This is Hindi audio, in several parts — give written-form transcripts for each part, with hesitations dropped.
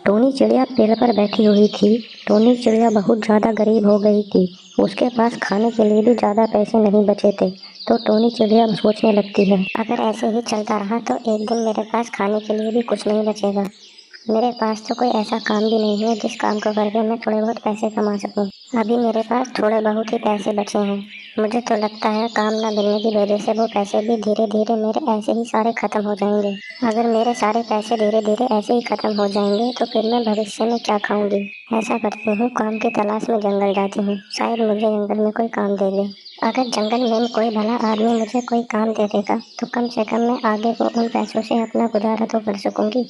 टोनी चिड़िया पेड़ पर बैठी हुई थी। टोनी चिड़िया बहुत ज़्यादा गरीब हो गई थी। उसके पास खाने के लिए भी ज़्यादा पैसे नहीं बचे थे। तो टोनी चिड़िया सोचने लगती है, अगर ऐसे ही चलता रहा तो एक दिन मेरे पास खाने के लिए भी कुछ नहीं बचेगा। मेरे पास तो कोई ऐसा काम भी नहीं है जिस काम को करके मैं थोड़े बहुत पैसे कमा सकूं। अभी मेरे पास थोड़े बहुत ही पैसे बचे हैं। मुझे तो लगता है काम न मिलने की वजह से वो पैसे भी धीरे धीरे मेरे ऐसे ही सारे खत्म हो जाएंगे। अगर मेरे सारे पैसे धीरे धीरे ऐसे ही खत्म हो जाएंगे तो फिर मैं भविष्य में क्या खाऊंगी। ऐसा करती हूँ, काम की तलाश में जंगल जाती हूँ, शायद मुझे जंगल में कोई काम दे दे। अगर जंगल में कोई भला आदमी मुझे कोई काम दे देगा तो कम से कम मैं आगे को उन पैसों से अपना गुजारा तो कर सकूंगी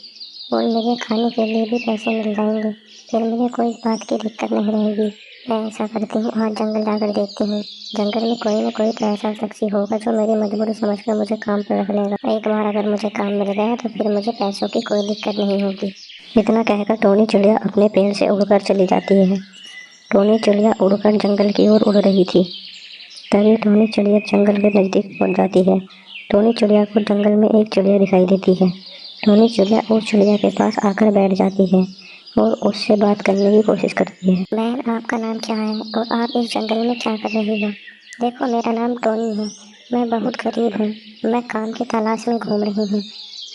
और मुझे खाने के लिए भी पैसे मिल जाएंगे। फिर मुझे कोई बात की दिक्कत नहीं रहेगी। मैं ऐसा करती हूँ, आज जंगल जाकर देखती हूँ। जंगल में कोई न कोई तो ऐसा शख्स होगा जो मेरी मजबूरी समझकर मुझे काम पर रख लेगा। एक बार अगर मुझे काम मिल गया तो फिर मुझे पैसों की कोई दिक्कत नहीं होगी। इतना कहकर टोनी चिड़िया अपने पेड़ से उड़कर चली जाती है। टोनी चिड़िया उड़कर जंगल की ओर उड़ रही थी। तभी टोनी चिड़िया जंगल के नज़दीक पहुँच जाती है। टोनी चिड़िया को जंगल में एक चिड़िया दिखाई देती है। टोनी चिड़िया उस चिड़िया के पास आकर बैठ जाती है और उससे बात करने की कोशिश करती है। बहन, आपका नाम क्या है और आप इस जंगल में क्या कर रही हो? देखो, मेरा नाम टोनी है। मैं बहुत गरीब हूँ। मैं काम की तलाश में घूम रही हूँ।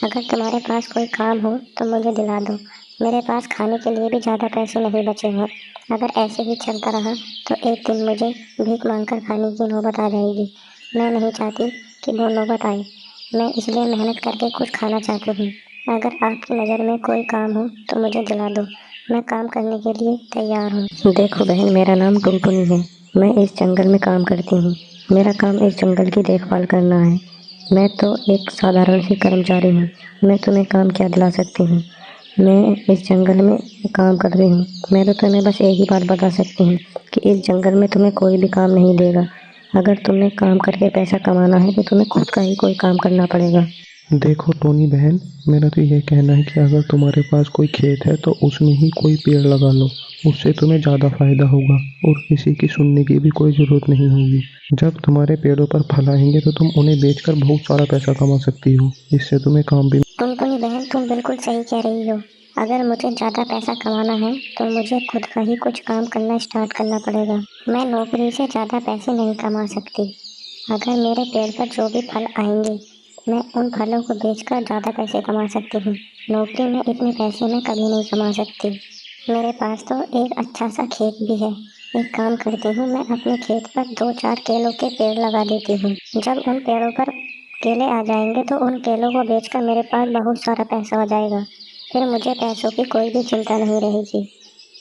अगर तुम्हारे पास कोई काम हो तो मुझे दिला दो। मेरे पास खाने के लिए भी ज़्यादा पैसे नहीं बचे हैं। अगर ऐसे ही चलता रहा तो एक दिन मुझे भीख मांगकर खाने की नौबत आ जाएगी। मैं नहीं चाहती कि वो नौबत आए। मैं इसलिए मेहनत करके कुछ खाना चाहती हूँ। अगर आपकी नज़र में कोई काम हो तो मुझे दिला दो। मैं काम करने के लिए तैयार हूँ। देखो बहन, मेरा नाम टुनटुनी है। मैं इस जंगल में काम करती हूँ। मेरा काम इस जंगल की देखभाल करना है। मैं तो एक साधारण सी कर्मचारी हूँ। मैं तुम्हें काम क्या दिला सकती हूँ? मैं इस जंगल में काम कर रही हूँ। मैं तो तुम्हें बस एक ही बात बता सकती हूँ कि इस जंगल में तुम्हें कोई भी काम नहीं देगा। अगर तुम्हें काम करके पैसा कमाना है तो तुम्हें खुद का ही कोई काम करना पड़ेगा। देखो टोनी बहन, मेरा तो यह कहना है कि अगर तुम्हारे पास कोई खेत है तो उसमें ही कोई पेड़ लगा लो। उससे तुम्हें ज़्यादा फायदा होगा और किसी की सुनने की भी कोई ज़रूरत नहीं होगी। जब तुम्हारे पेड़ों पर फल आएंगे तो तुम उन्हें बेचकर बहुत सारा पैसा कमा सकती हो। इससे तुम्हें काम भी टुनटुनी बहन, तुम बिल्कुल सही कह रही हो। अगर मुझे ज़्यादा पैसा कमाना है तो मुझे खुद का ही कुछ काम करना स्टार्ट करना पड़ेगा। मैं नौकरी से ज़्यादा पैसे नहीं कमा सकती। अगर मेरे पेड़ पर जो भी फल आएंगे मैं उन फलों को बेचकर ज़्यादा पैसे कमा सकती हूँ। नौकरी में इतने पैसे मैं कभी नहीं कमा सकती। मेरे पास तो एक अच्छा सा खेत भी है। एक काम करती हूँ, मैं अपने खेत पर 2-4 केलों के पेड़ लगा देती हूँ। जब उन पेड़ों पर केले आ जाएंगे तो उन केलों को बेचकर मेरे पास बहुत सारा पैसा हो जाएगा। फिर मुझे पैसों की कोई भी चिंता नहीं रहेगी।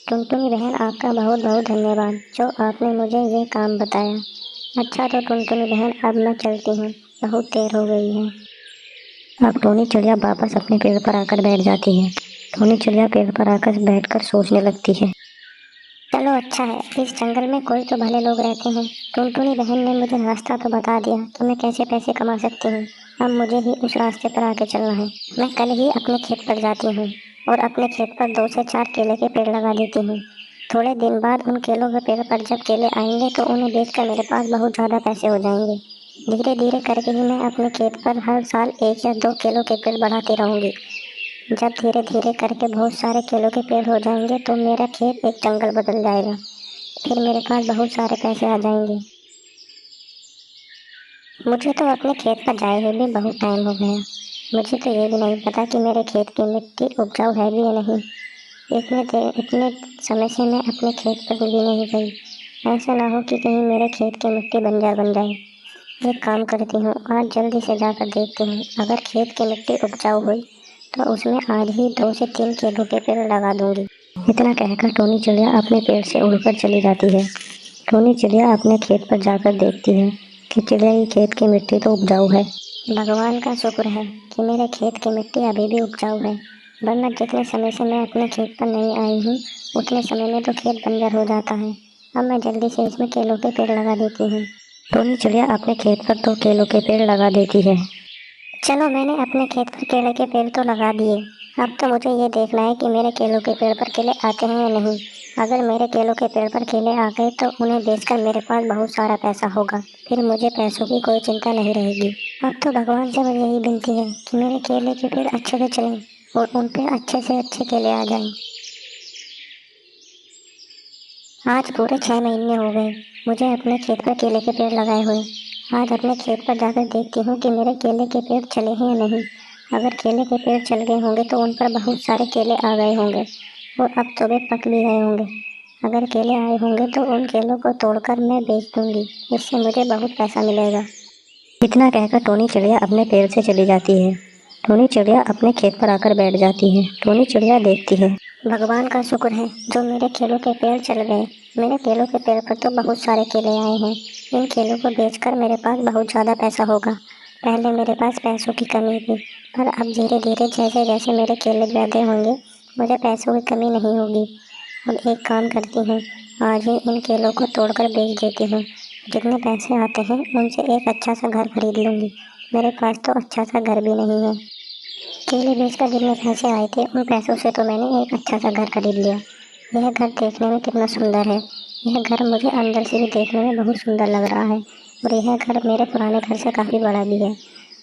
टुनटुनी बहन, आपका बहुत बहुत धन्यवाद जो आपने मुझे ये काम बताया। अच्छा तो टुनटुनी बहन, अब मैं चलती हूँ, बहुत देर हो गई है। अब टोनी चिड़िया वापस अपने पेड़ पर आकर बैठ जाती है। टोनी चिड़िया पेड़ पर आकर बैठकर सोचने लगती है, चलो अच्छा है, इस जंगल में कोई तो भले लोग रहते हैं। टुनटुनी बहन ने मुझे रास्ता तो बता दिया कि मैं कैसे पैसे कमा सकती हूँ। अब मुझे ही उस रास्ते पर आगे चलना है। मैं कल ही अपने खेत पर जाती हूँ और अपने खेत पर 2 से 4 केले के पेड़ लगा देती हूँ। थोड़े दिन बाद उन केलों के पेड़ पर जब केले आएंगे तो उन्हें बेचकर मेरे पास बहुत ज़्यादा पैसे हो जाएंगे। धीरे धीरे करके ही मैं अपने खेत पर हर साल 1 या 2 केलों के पेड़ बढ़ाती रहूँगी। जब धीरे धीरे करके बहुत सारे केलों के पेड़ हो जाएंगे तो मेरा खेत एक जंगल बदल जाएगा। फिर मेरे पास बहुत सारे पैसे आ जाएंगे। मुझे तो अपने खेत पर जाए हुए भी बहुत टाइम हो गया। मुझे तो ये भी नहीं पता कि मेरे खेत की मिट्टी उपजाऊ है भी या नहीं। इतने समय से मैं अपने खेत पर भी नहीं गई। ऐसा ना हो कि कहीं मेरे खेत की मिट्टी बंजर बन जाए। एक काम करती हूँ, आज जल्दी से जाकर देखती हूँ। अगर खेत की मिट्टी उपजाऊ हुई तो उसमें आज ही 2 से 3 केलों के पेड़ लगा दूंगी। इतना कहकर टोनी चिड़िया अपने पेड़ से उड़कर चली जाती है। टोनी चिड़िया अपने खेत पर जाकर देखती है कि चिड़िया की खेत की मिट्टी तो उपजाऊ है। भगवान का शुक्र है कि मेरे खेत की मिट्टी अभी भी उपजाऊ है, वरना जितने समय से मैं अपने खेत पर नहीं आई हूँ उतने समय में तो खेत बंजर हो जाता है। अब मैं जल्दी से इसमें केलों के पेड़ लगा देती हूँ। टोनी चिड़िया अपने खेत पर 2 केलों के पेड़ लगा देती है। चलो, मैंने अपने खेत पर केले के पेड़ तो लगा दिए। अब तो मुझे ये देखना है कि मेरे केलों के पेड़ पर केले आते हैं या नहीं। अगर मेरे केलों के पेड़ पर केले आ गए तो उन्हें बेचकर मेरे पास बहुत सारा पैसा होगा। फिर मुझे पैसों की कोई चिंता नहीं रहेगी। अब तो भगवान से मुझे यही विनती है कि मेरे केले के पेड़ अच्छे से चलें। और उन पे अच्छे से अच्छे केले आ जाएं। आज पूरे 6 महीने हो गए मुझे अपने खेत पर केले के पेड़ लगाए हुए। आज अपने खेत पर जाकर देखती हूँ कि मेरे केले के पेड़ चले हैं या नहीं। अगर केले के पेड़ चल गए होंगे तो उन पर बहुत सारे केले आ गए होंगे और अब तो वे पक भी गए होंगे। अगर केले आए होंगे तो उन केलों को तोड़कर मैं बेच दूंगी, इससे मुझे बहुत पैसा मिलेगा। इतना कहकर टोनी चिड़िया अपने पेड़ से चली जाती है। टोनी चिड़िया अपने खेत पर आकर बैठ जाती है। टोनी चिड़िया देखती है, भगवान का शुक्र है जो मेरे केलों के पेड़ चल गए। मेरे केलों के पेड़ पर तो बहुत सारे केले आए हैं। इन केलों को बेचकर मेरे पास बहुत ज़्यादा पैसा होगा। पहले मेरे पास पैसों की कमी थी, पर अब धीरे धीरे जैसे जैसे मेरे केले ज़्यादा होंगे मुझे पैसों की कमी नहीं होगी। अब एक काम करती हूँ, आज ही इन केलों को तोड़कर बेच देती हूँ। जितने पैसे आते हैं उनसे एक अच्छा सा घर खरीद लूँगी। मेरे पास तो अच्छा सा घर भी नहीं है। केले बेचकर जितने पैसे आए थे उन पैसों से तो मैंने एक अच्छा सा घर खरीद लिया। यह घर देखने में कितना सुंदर है। यह घर मुझे अंदर से भी देखने में बहुत सुंदर लग रहा है और यह घर मेरे पुराने घर से काफ़ी बड़ा भी है।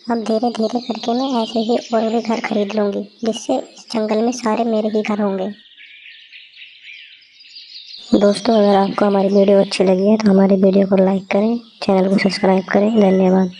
अब धीरे धीरे करके मैं ऐसे ही और भी घर खरीद लूँगी, जिससे इस जंगल में सारे मेरे ही घर होंगे। दोस्तों, अगर आपको हमारी वीडियो अच्छी लगी है तो हमारी वीडियो को लाइक करें, चैनल को सब्सक्राइब करें। धन्यवाद।